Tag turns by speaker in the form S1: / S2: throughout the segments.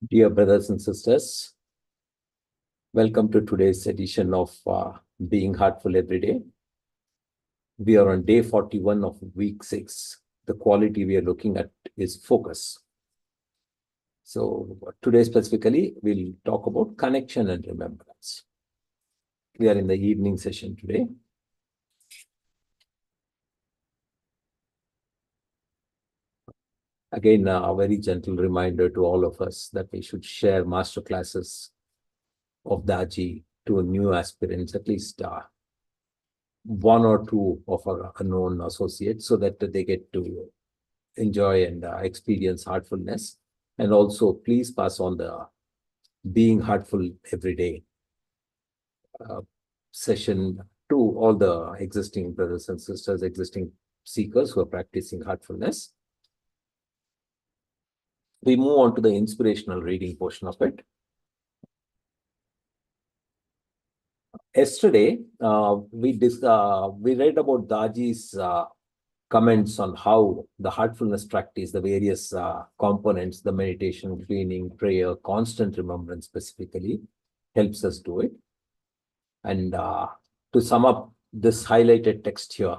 S1: Dear brothers and sisters, welcome to today's edition of Being Heartful Every Day. We are on day 41 of week 6. The quality we are looking at is focus. So today specifically, we'll talk about connection and remembrance. We are in the evening session today. Again, a very gentle reminder to all of us that we should share master classes of Daji to new aspirants, at least one or two of our unknown associates, so that they get to enjoy and experience heartfulness. And also, please pass on the Being Heartful Every Day session to all the existing brothers and sisters, existing seekers who are practicing heartfulness. We move on to the inspirational reading portion of it. Yesterday, we read about Daji's comments on how the heartfulness practice, the various components, the meditation, cleaning, prayer, constant remembrance specifically, helps us do it. And to sum up this highlighted text here,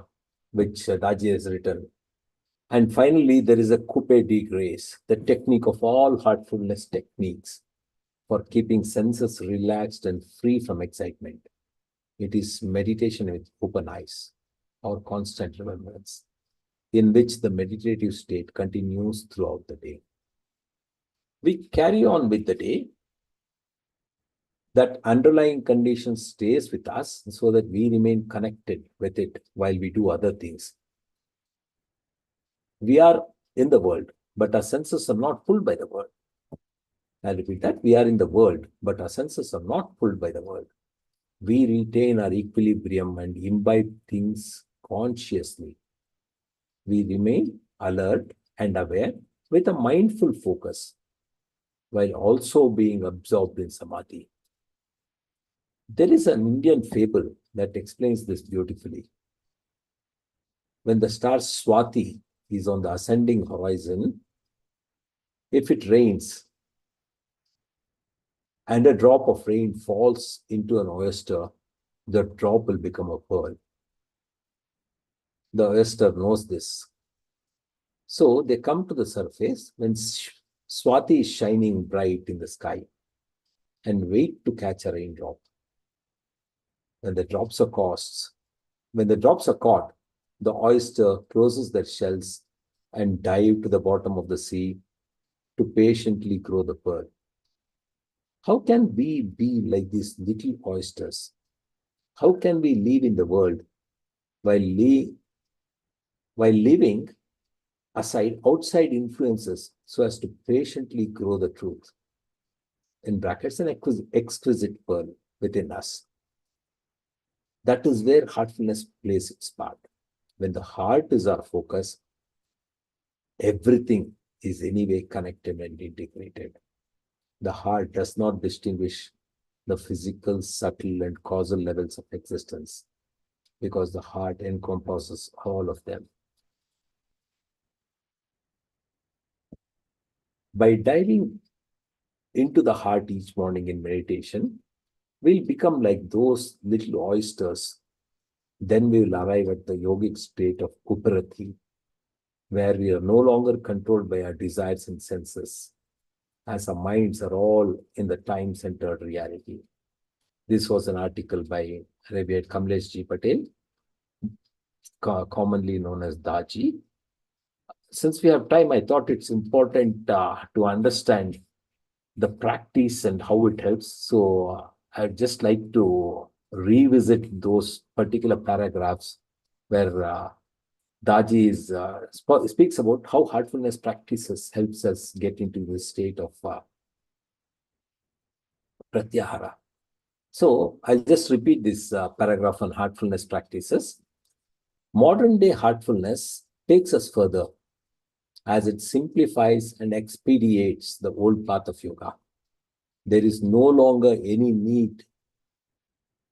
S1: which Daji has written. And finally, there is a coupe de grace, the technique of all heartfulness techniques for keeping senses relaxed and free from excitement. It is meditation with open eyes, or constant remembrance, in which the meditative state continues throughout the day. We carry on with the day. That underlying condition stays with us so that we remain connected with it while we do other things. We are in the world, but our senses are not pulled by the world. I repeat that. We are in the world, but our senses are not pulled by the world. We retain our equilibrium and imbibe things consciously. We remain alert and aware with a mindful focus while also being absorbed in samadhi. There is an Indian fable that explains this beautifully. When the star Swati is on the ascending horizon, if it rains and a drop of rain falls into an oyster, the drop will become a pearl. The oyster knows this. So they come to the surface when Swati is shining bright in the sky and wait to catch a raindrop. When the drops are caught, the oyster closes their shells and dive to the bottom of the sea to patiently grow the pearl. How can we be like these little oysters? How can we live in the world while leaving aside outside influences so as to patiently grow the truth? In brackets, an exquisite pearl within us. That is where heartfulness plays its part. When the heart is our focus, everything is anyway connected and integrated. The heart does not distinguish the physical, subtle, and causal levels of existence because the heart encompasses all of them. By diving into the heart each morning in meditation, we'll become like those little oysters. Then we will arrive at the yogic state of Uparati, where we are no longer controlled by our desires and senses, as our minds are all in the time-centered reality. This was an article by Revered Kamlesh G. Patel, commonly known as Daji. Since we have time, I thought it's important to understand the practice and how it helps. So I'd just like to revisit those particular paragraphs where Daji speaks about how heartfulness practices helps us get into this state of pratyahara. So I'll just repeat this paragraph on heartfulness practices. Modern day heartfulness takes us further as it simplifies and expedites the old path of yoga. There is no longer any need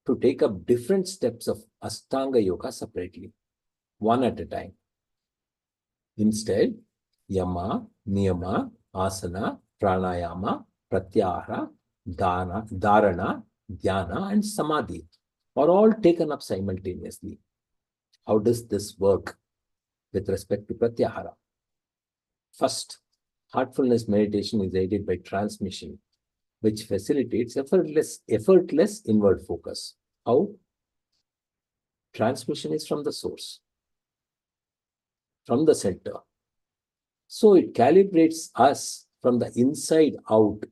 S1: to take up different steps of Ashtanga yoga separately, one at a time. Instead, yama, niyama, asana, pranayama, pratyahara, dharana, dhyana, and samadhi are all taken up simultaneously. How does this work with respect to pratyahara? First, heartfulness meditation is aided by transmission, which facilitates effortless inward focus. How? Transmission is from the source, from the center. So it calibrates us from the inside out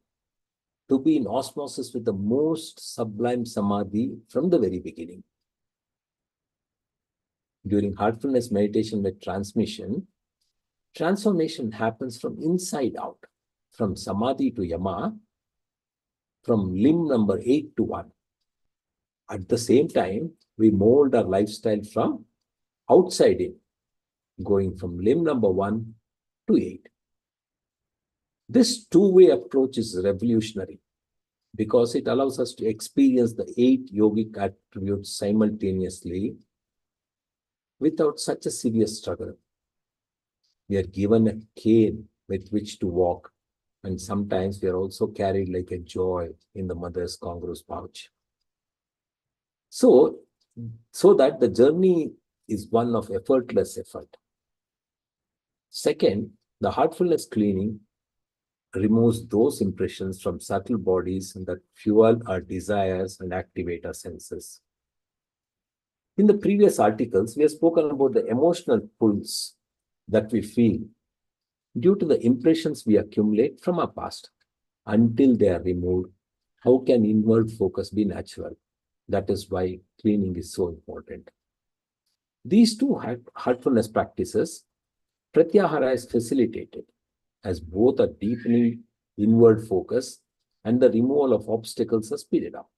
S1: to be in osmosis with the most sublime samadhi from the very beginning. During heartfulness meditation with transmission, transformation happens from inside out, from samadhi to yama, from limb number 8 to 1. At the same time, we mold our lifestyle from outside in, going from limb number 1 to 8. This two-way approach is revolutionary because it allows us to experience the 8 yogic attributes simultaneously without such a serious struggle. We are given a cane with which to walk, and sometimes we are also carried like a joy in the mother's congruous pouch. So that the journey is one of effortless effort. Second, the heartfulness cleaning removes those impressions from subtle bodies that fuel our desires and activate our senses. In the previous articles, we have spoken about the emotional pulls that we feel due to the impressions we accumulate from our past. Until they are removed, how can inward focus be natural? That is why cleaning is so important. These two heartfulness practices, pratyahara is facilitated as both a deepening inward focus and the removal of obstacles are speeded up.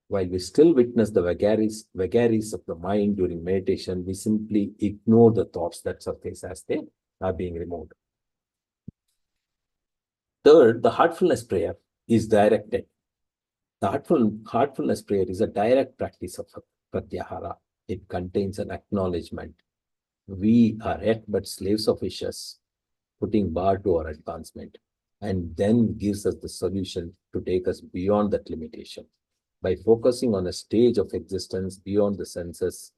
S1: While we still witness the vagaries of the mind during meditation, we simply ignore the thoughts that surface as they are being removed. Third, the heartfulness prayer is directed. The heartfulness prayer is a direct practice of pratyahara. It contains an acknowledgement. We are yet but slaves of wishes, putting bar to our advancement, and then gives us the solution to take us beyond that limitation. By focusing on a stage of existence beyond the senses,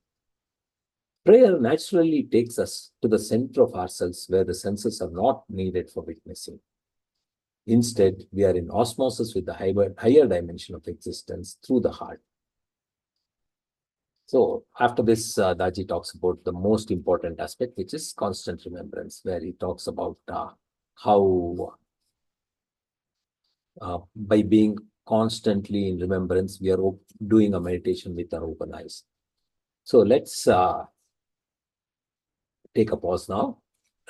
S1: prayer naturally takes us to the center of ourselves where the senses are not needed for witnessing. Instead, we are in osmosis with the higher dimension of existence through the heart. So after this, Daji talks about the most important aspect, which is constant remembrance, where he talks about how by being constantly in remembrance, we are doing a meditation with our open eyes. So let's take a pause now,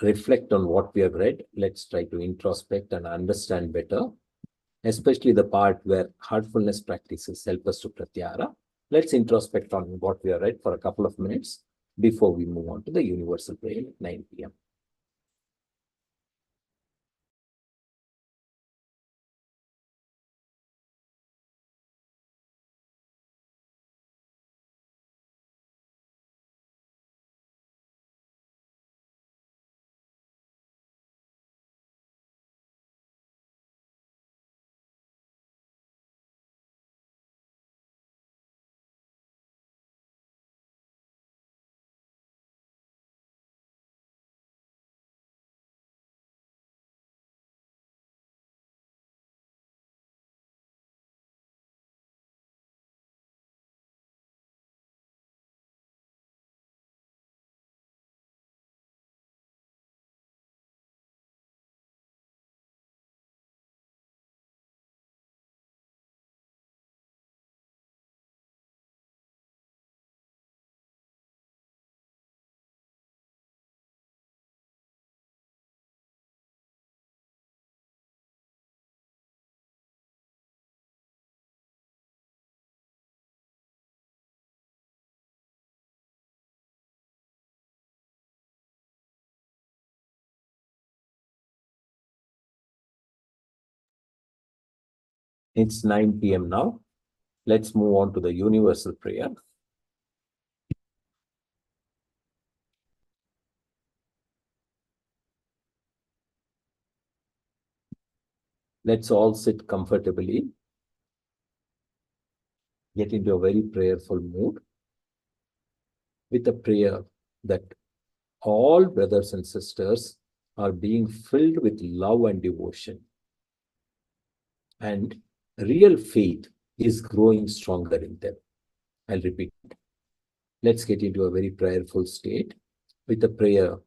S1: reflect on what we have read. Let's try to introspect and understand better, especially the part where heartfulness practices help us to pratyahara. Let's introspect on what we have read for a couple of minutes before we move on to the universal prayer at 9 p.m. It's 9 p.m. now. Let's move on to the universal prayer. Let's all sit comfortably, get into a very prayerful mood with a prayer that all brothers and sisters are being filled with love and devotion, and real faith is growing stronger in them. I'll repeat. Let's get into a very prayerful state with a prayer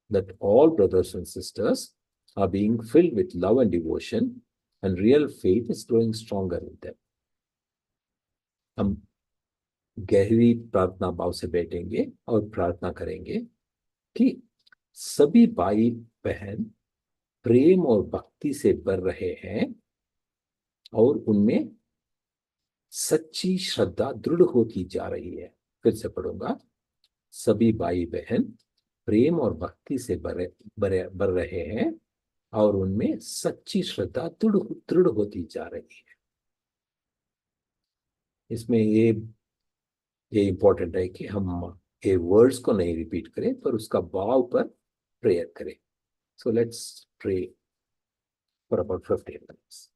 S1: that all brothers and sisters are being filled with love and devotion, and real faith is growing stronger in them. हम गहरी प्रार्थना भाव से बैठेंगे और प्रार्थना करेंगे कि सभी भाई बहन प्रेम और भक्ति से भर रहे हैं और उनमें सच्ची श्रद्धा दृढ़ होती जा रही है। फिर से पढ़ूंगा। सभी भाई बहन प्रेम और भक्ति से भर रहे हैं और उनमें सच्ची श्रद्धा दृढ़ दृढ़ होती जा रही है। इसमें ये इंपॉर्टेंट है कि हम ये वर्ड्स को नहीं रिपीट करें पर उसका भाव पर प्रेयर करें। So let's pray for about 15 minutes.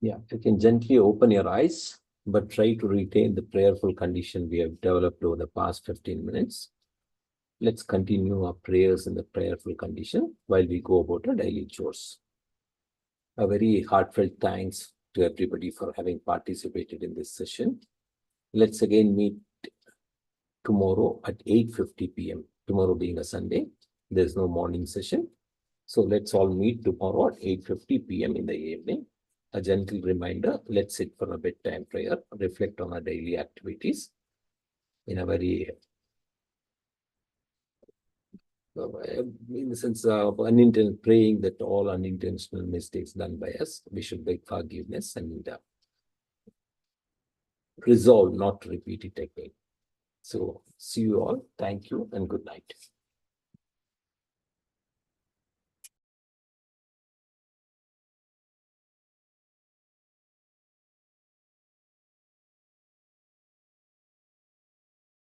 S1: Yeah, you can gently open your eyes, but try to retain the prayerful condition we have developed over the past 15 minutes. Let's continue our prayers in the prayerful condition while we go about our daily chores. A very heartfelt thanks to everybody for having participated in this session. Let's again meet tomorrow at 8:50 p.m. Tomorrow being a Sunday, there's no morning session. So let's all meet tomorrow at 8:50 p.m. in the evening. A gentle reminder, let's sit for a bedtime prayer, reflect on our daily activities in a very, in the sense of unintentional praying that all unintentional mistakes done by us, we should beg forgiveness and resolve not to repeat it again. So see you all. Thank you and good night.